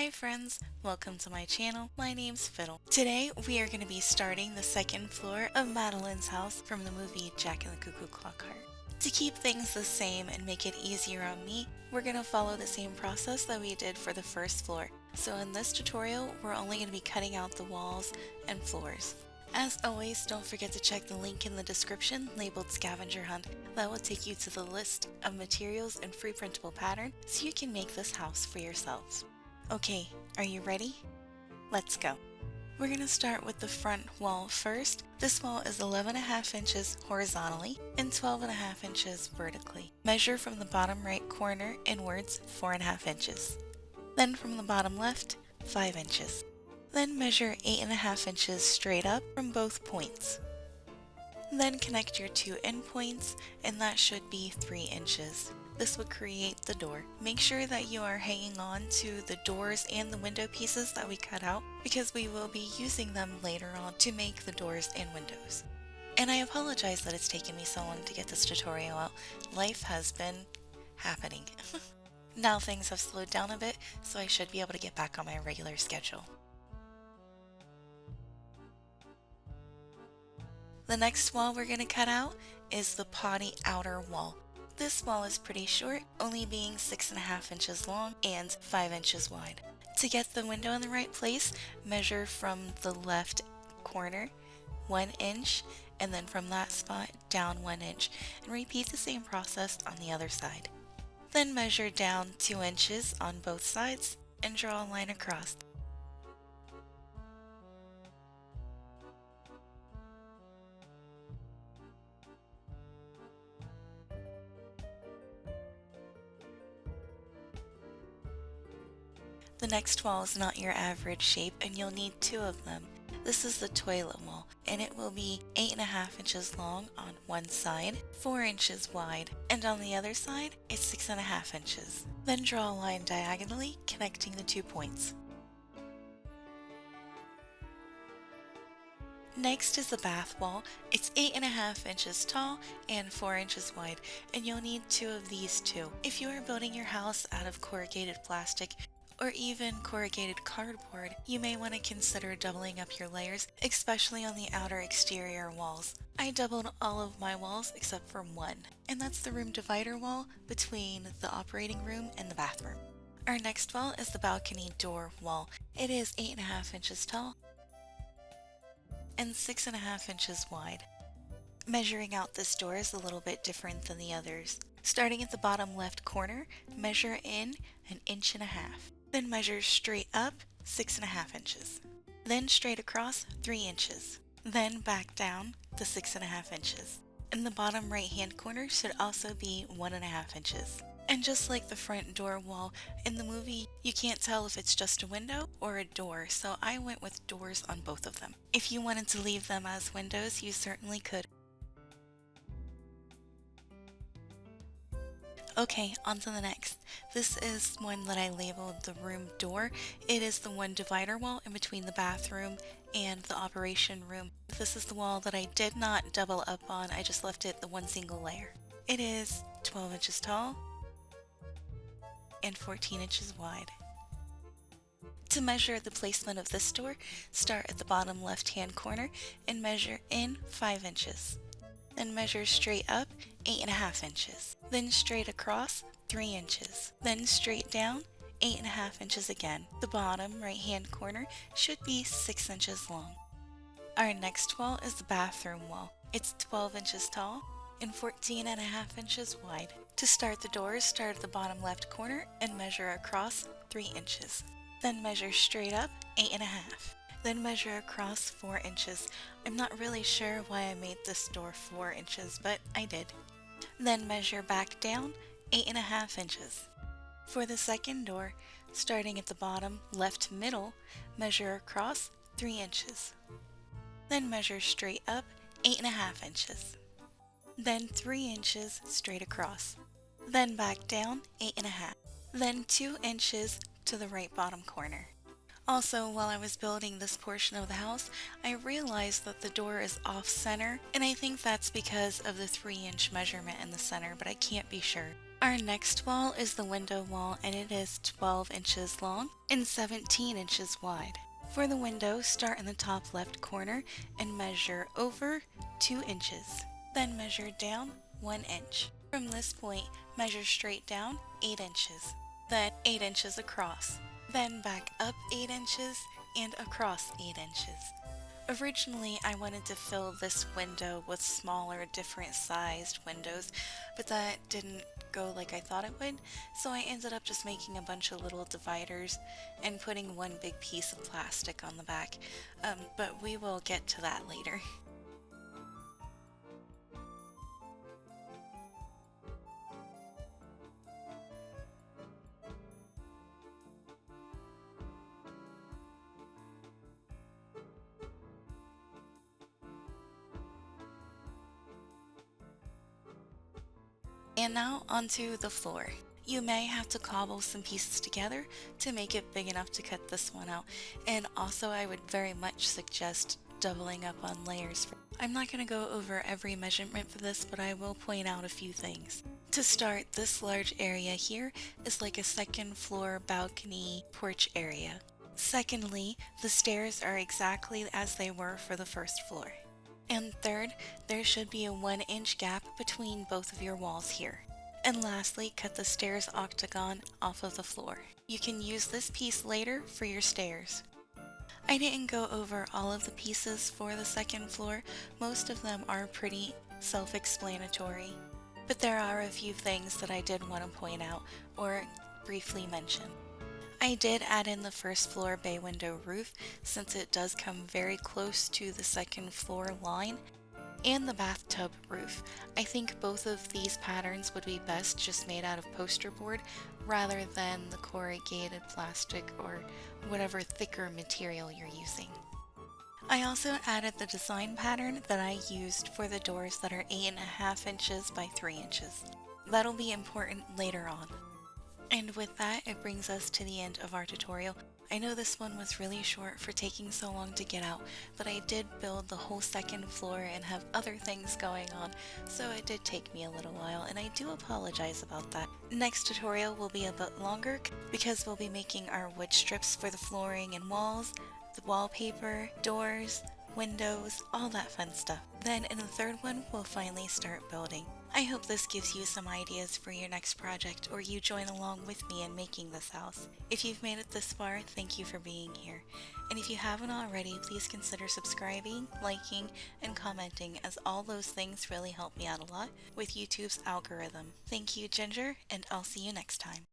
Hi friends, welcome to my channel. My name's Fiddle. Today we are going to be starting the second floor of Madeline's house from the movie Jack and the Cuckoo Clock Heart. To keep things the same and make it easier on me, we're going to follow the same process that we did for the first floor. So in this tutorial, we're only going to be cutting out the walls and floors. As always, don't forget to check the link in the description labeled Scavenger Hunt. That will take you to the list of materials and free printable pattern so you can make this house for yourselves. Okay, are you ready? Let's go. We're going to start with the front wall first. This wall is 11.5 inches horizontally and 12.5 inches vertically. Measure from the bottom right corner inwards 4.5 inches. Then from the bottom left, 5 inches. Then measure 8.5 inches straight up from both points. Then connect your two endpoints, and that should be 3 inches. This would create the door. Make sure that you are hanging on to the doors and the window pieces that we cut out because we will be using them later on to make the doors and windows. And I apologize that it's taken me so long to get this tutorial out. Life has been happening. Now things have slowed down a bit, so I should be able to get back on my regular schedule. The next wall we're going to cut out is the potty outer wall. This wall is pretty short, only being 6.5 inches long and 5 inches wide. To get the window in the right place, measure from the left corner 1 inch, and then from that spot down 1 inch, and repeat the same process on the other side. Then measure down 2 inches on both sides and draw a line across. The next wall is not your average shape and you'll need 2 of them. This is the toilet wall and it will be 8.5 inches long on one side, 4 inches wide, and on the other side it's 6.5 inches. Then draw a line diagonally connecting the 2 points. Next is the bath wall. It's 8.5 inches tall and 4 inches wide, and you'll need 2 of these too. If you are building your house out of corrugated plastic, or even corrugated cardboard, you may want to consider doubling up your layers, especially on the outer exterior walls. I doubled all of my walls except for one, and that's the room divider wall between the operating room and the bathroom. Our next wall is the balcony door wall. It is 8.5 inches tall and 6.5 inches wide. Measuring out this door is a little bit different than the others. Starting at the bottom left corner, measure in 1.5 inches. Then measure straight up 6.5 inches. Then straight across 3 inches. Then back down to 6.5 inches. And the bottom right hand corner should also be 1.5 inches. And just like the front door wall, in the movie you can't tell if it's just a window or a door, so I went with doors on both of them. If you wanted to leave them as windows, you certainly could. Okay, on to the next. This is one that I labeled the room door. It is the one divider wall in between the bathroom and the operation room. This is the wall that I did not double up on, I just left it the one single layer. It is 12 inches tall and 14 inches wide. To measure the placement of this door, start at the bottom left hand corner and measure in 5 inches. Then measure straight up 8.5 inches. Then straight across 3 inches. Then straight down 8.5 inches again. The bottom right hand corner should be 6 inches long. Our next wall is the bathroom wall. It's 12 inches tall and 14.5 inches wide. To start the doors, start at the bottom left corner and measure across 3 inches. Then measure straight up 8.5. Then measure across 4 inches. I'm not really sure why I made this door 4 inches, but I did. Then measure back down 8.5 inches. For the second door, starting at the bottom left middle, measure across 3 inches. Then measure straight up 8.5 inches. Then 3 inches straight across. Then back down 8.5. Then 2 inches to the right bottom corner. Also, while I was building this portion of the house, I realized that the door is off center, and I think that's because of the 3-inch measurement in the center, but I can't be sure. Our next wall is the window wall, and it is 12 inches long and 17 inches wide. For the window, start in the top left corner and measure over 2 inches. Then measure down 1 inch. From this point, measure straight down 8 inches. Then 8 inches across. Then back up 8 inches and across 8 inches. Originally, I wanted to fill this window with smaller, different sized windows, but that didn't go like I thought it would, so I ended up just making a bunch of little dividers and putting one big piece of plastic on the back. But we will get to that later. And now onto the floor. You may have to cobble some pieces together to make it big enough to cut this one out. And also I would very much suggest doubling up on layers. I'm not going to go over every measurement for this, but I will point out a few things. To start, this large area here is like a second floor balcony porch area. Secondly, the stairs are exactly as they were for the first floor. And third, there should be a 1 inch gap between both of your walls here. And lastly, cut the stairs octagon off of the floor. You can use this piece later for your stairs. I didn't go over all of the pieces for the second floor. Most of them are pretty self-explanatory. But there are a few things that I did want to point out or briefly mention. I did add in the first floor bay window roof since it does come very close to the second floor line, and the bathtub roof. I think both of these patterns would be best just made out of poster board rather than the corrugated plastic or whatever thicker material you're using. I also added the design pattern that I used for the doors that are 8.5 inches by 3 inches. That'll be important later on. And with that, it brings us to the end of our tutorial. I know this one was really short for taking so long to get out, but I did build the whole second floor and have other things going on, so it did take me a little while, and I do apologize about that. Next tutorial will be a bit longer because we'll be making our wood strips for the flooring and walls, the wallpaper, doors, windows, all that fun stuff. Then in the third one, we'll finally start building. I hope this gives you some ideas for your next project, or you join along with me in making this house. If you've made it this far, thank you for being here. And if you haven't already, please consider subscribing, liking, and commenting, as all those things really help me out a lot with YouTube's algorithm. Thank you, Ginger, and I'll see you next time.